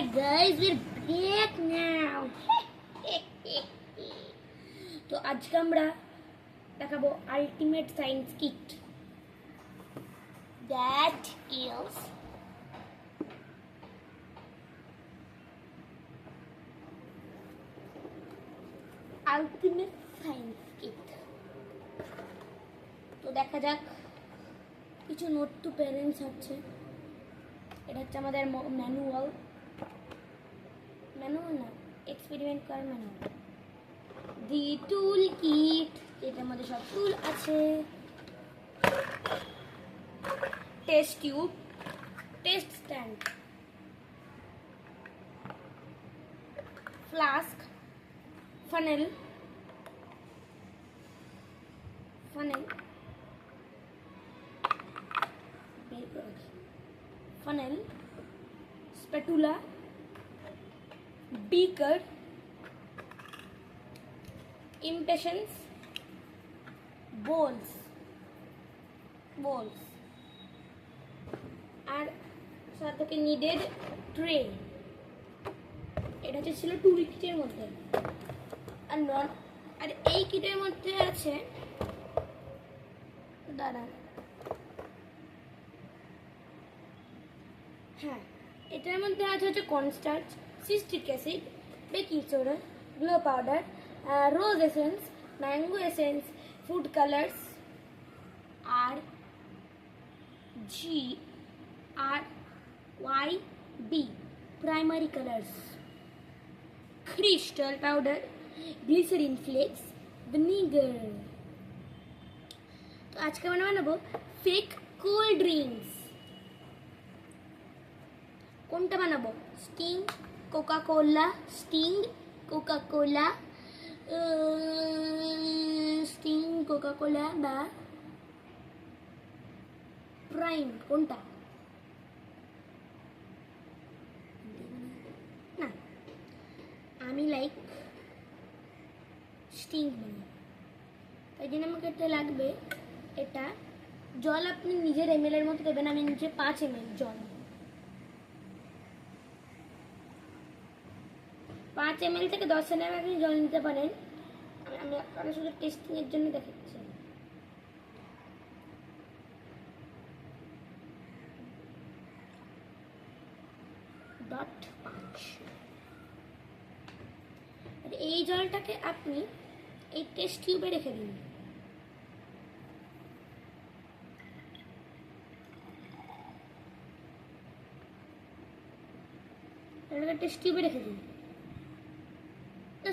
Hi guys, we're back now. তো আজকে আমরা দেখাবো ultimate science kit. That is ultimate science kit. তো দেখা যাক, কিছু নোট টু প্যারেন্টস হচ্ছে। এটা হচ্ছে আমাদের ম্যানুয়াল না, এক্সপেরিমেন্ট করার ম্যানুয়াল। দি টুল কিট, এটার মধ্যে সব টুল আছে। Test tube, test stand, flask, funnel, spatula, beaker, impatience, bowls আর সাথে নিডেড ট্রে। এটা হচ্ছে ছিল টুল কিটের মধ্যে। আর এই কিটের মধ্যে আছে, হ্যাঁ, এটার মধ্যে আছে হচ্ছে cornstarch, citric acid, baking soda, glow powder, rose essence, mango essence, food colours, আর GRYB primary colours, crystal powder, glycerin flakes, vinegar. তো আজকে আমরা বানাবো ফেক কোল্ড ড্রিঙ্কস। কোনটা বানাবো? স্টিং কোকা কোলা বা প্রাইম, কোনটা? না, আমি লাইক স্টিং বানাই। তাই জন্য আমাকে এটা লাগবে। এটা জল আপনি নিজের ml এর মতো দেবেন। আমি নিচে 5 ml জল, 5 ml থেকে 10 ml আপনি জল নিতে পারেন। আমি আপনাদের শুধু টেস্টিং এর জন্য দেখাচ্ছি। আর এই জলটাকে আপনি এই টেস্ট টিউবে রেখে দিন। এটাকে টেস্ট টিউবে রেখে দিন।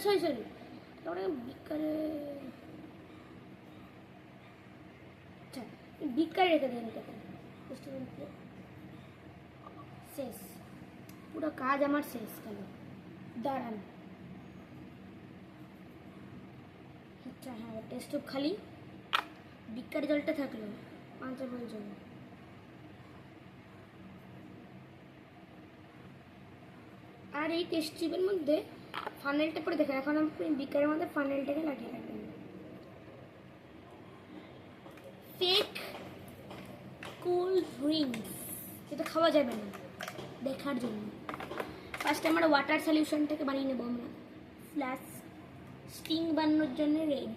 সরি বিকারে, আচ্ছা বিকারে রেখে দিন। শেষ, পুরো কাজ আমার শেষ। কেন দাঁড়ান। আচ্ছা হ্যাঁ, টেস্ট টিউব খালি, বিকারে জলটা থাকলো 5 ml জল। আর এই টেস্ট টিউবের মধ্যে ফানেলটা পরে দেখেন। এখন আপনি বিকারের মধ্যে ফানেলটাকে লাগিয়ে রাখবেন। ফেক কোল্ড ড্রিঙ্কস, যেটা খাওয়া যাবে না, দেখার জন্য। ফার্স্টে আমরা ওয়াটার সলিউশনটাকে বানিয়ে নেবো। আমরা ফ্ল্যাশ স্টিং বানানোর জন্য রেড,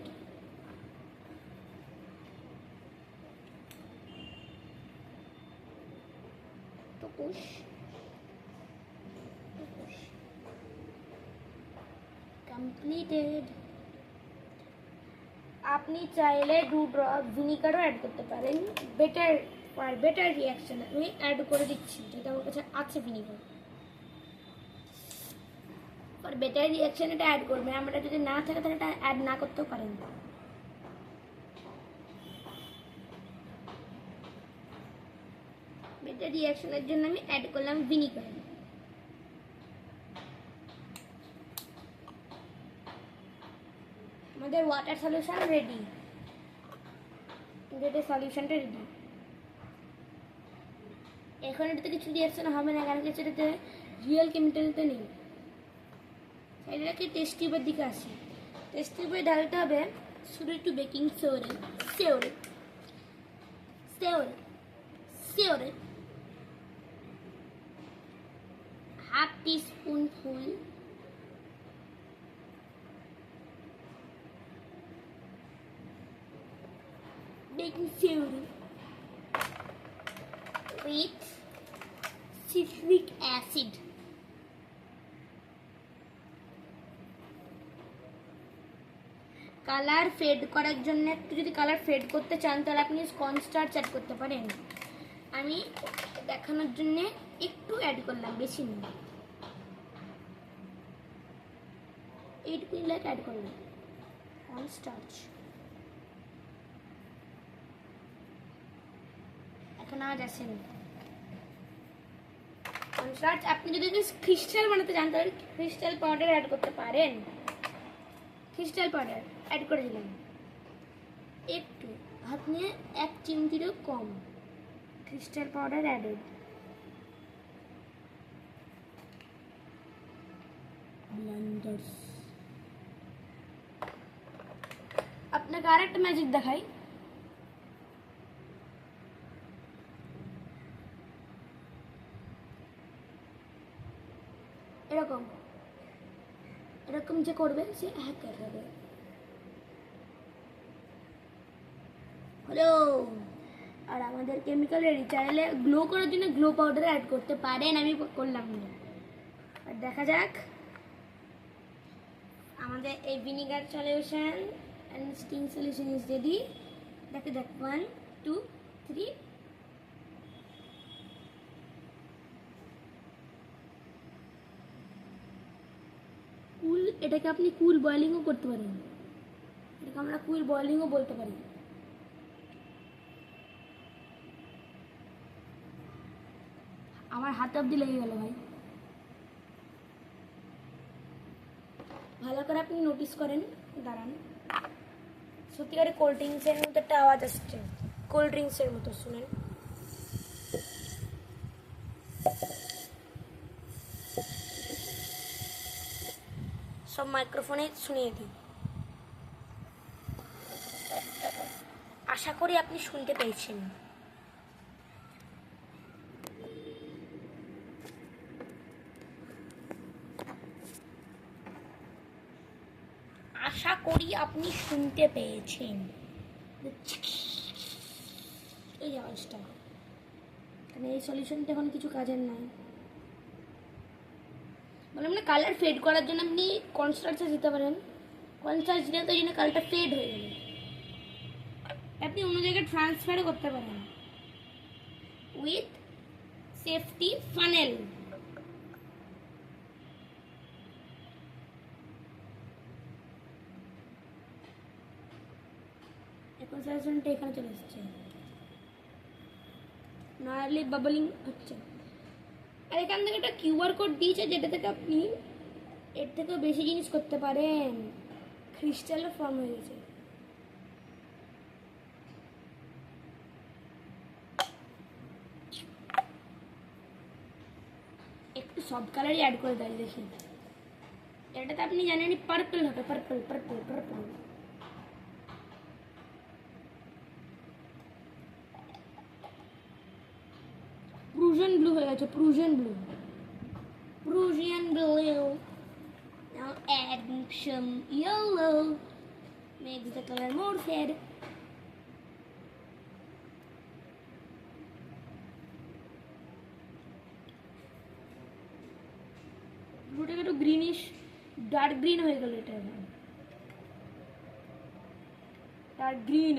কমপ্লিটেড। আপনি চাইলে 2 ড্রপ ভিনিগারও অ্যাড করতে পারেন। বেটার রিয়াকশন আমি অ্যাড করে দিচ্ছি, যেটা আমার কাছে আছে ভিনিগার। আর বেটার রিয়াকশন এটা অ্যাড করবেন। আমরা যদি না থাকে তাহলে এটা অ্যাড না করতেও পারেন। বেটার রিয়াকশনের জন্য আমি অ্যাড করলাম ভিনিগার। আমাদের ওয়াটার সলিউশন রেডি। সলিউশনটা রেডি। এখন এটাতে কিছু রিয়াকশন হবে না, কারণ কিছু এটাতে রিয়েল কেমিক্যালটা নেই। এটাকে টেস্ট টিউবের দিকে আসি। টেস্ট টিউবে ঢালতে হবে শুধু একটু baking soda, half teaspoonful baking soda with citric acid. Colour fade করার জন্য একটু যদি কালার ফেড করতে চান তাহলে আপনি কর্নস্টার্চ অ্যাড করতে পারেন। আমি দেখানোর জন্য একটু অ্যাড করলাম, বেশি না, এইটুকু অ্যাড করলাম কর্নস্টার্চ। এখন আজ আসেন কর্নস্টার্চ। আপনি যদি ক্রিস্টাল বানাতে চান তাহলে ক্রিস্টাল পাউডার অ্যাড করতে পারেন। ক্রিস্টাল পাউডার অ্যাড করে দিলাম একটু, হাত নিয়ে 1 চিমটিরও কম ক্রিস্টাল পাউডার অ্যাডেড। ব্লেন্ডার্স। আপনাকে আর একটা ম্যাজিক দেখাই। এরকম এরকম যে করবে সে হ্যাকার হবে। হ্যালো, আর আমাদের কেমিক্যাল রেডি। চাইলে গ্লো করার জন্য গ্লো পাউডার অ্যাড করতে পারেন, আমি করলাম না। আর দেখা যাক আমাদের এই vinegar solution and sting solution is ready. দেখা যাক 1 2 3। কুল, এটাকে আপনি কুল বয়েলিংও করতে পারেন, এটাকে আমরা কুল বয়েলিংও বলতে পারি। আমার হাত অব্দি লেগে গেল ভাই। ভালো করে আপনি নোটিস করেন, দাঁড়ান। সত্যিকারে কোল্ড ড্রিঙ্কসের মতো একটা আওয়াজ আসছে, কোল্ড ড্রিঙ্কসের মতো, শুনেন। সব মাইক্রোফোনে শুনিয়ে দিই। আশা করি আপনি শুনতে পেয়েছেন। আশা করি আপনি শুনতে পেয়েছেন এই আওয়াজটা। কারণ এই সলিউশনটা এখন কিছু কাজের নাই। বললাম না, কালার ফেড করার জন্য আপনি কর্নস্টার্চ দিতে পারেন। কর্নস্টার্চ দিলে তো এই জন্য কালারটা ফেড হয়ে যাবে। আপনি অন্য জায়গায় ট্রান্সফারও করতে পারেন উইথ সেফটি ফানেল। এখন সলিউশনটা এখানে চলে এসেছে, নর্মালি বাবলিং হচ্ছে। আর এখান থেকে একটা কিউআর কোড দিয়েছে যেটা থেকে আপনি এর থেকেও বেশি জিনিস করতে পারেন। ক্রিস্টালও ফর্ম হয়ে গেছে। একটু সব কালারই অ্যাড করে দেয়, দেখি। এটাতে আপনি জানেন পার্পল হবে, purple purple purple. Prussian blue হয়ে গেছে, Prussian blue, Prussian blue. Now add some yellow, makes the color more fade. Blueটা একটু গ্রিনিশ, ডার্ক গ্রিন হয়ে গেল। এটা ডার্ক গ্রিন।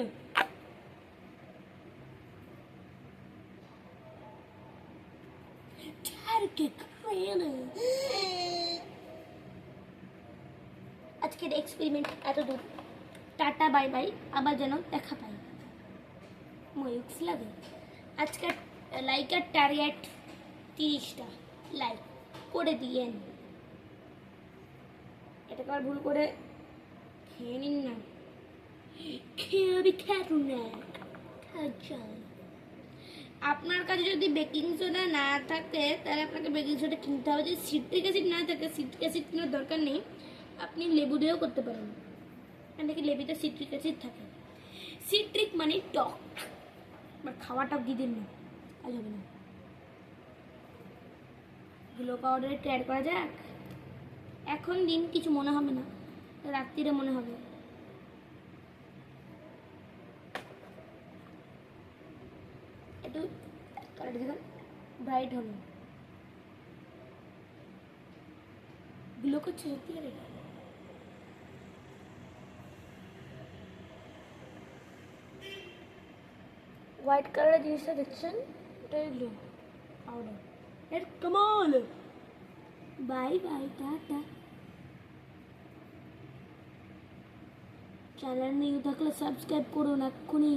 আজকের এক্সপেরিমেন্ট এতদূর। টাটা বাই বাই, আবার যেন দেখা পাই। ময়ূক্স লাগে। আজকের লাইকের টার্গেট 30টা লাইক করে দিয়েন। এটাকে আর ভুল করে খেয়ে নিন না, খেয়ে খাটুন না। আপনার কাছে যদি বেকিং সোডা না থাকে তাহলে আপনাকে বেকিং সোডা কিনতে হবে। যদি সিট্রিক অ্যাসিড না থাকে, সিট্রিক অ্যাসিড কেনার দরকার নেই, আপনি লেবু দিয়েও করতে পারেন। কারণ দেখি লেবুতে সিট্রিক অ্যাসিড থাকে। সিট্রিক মানে টক, বাট খাওয়াটা দিয়ে দিন না, আজ হবে না। গ্লো পাউডারে ট্রাই করা যাক। এখন দিন কিছু মনে হবে না, রাত্রিরে মনে হবে। একটু কালারটা দেখুন ব্রাইট হলো, গ্লো করছে সত্যি করে। হোয়াইট কালারের জিনিসটা দেখছেন, এটাই গ্লো পাউডার এর Kamal. Bye bye, tata. Channel new থাকলে সাবস্ক্রাইব করুন এক্ষুনি।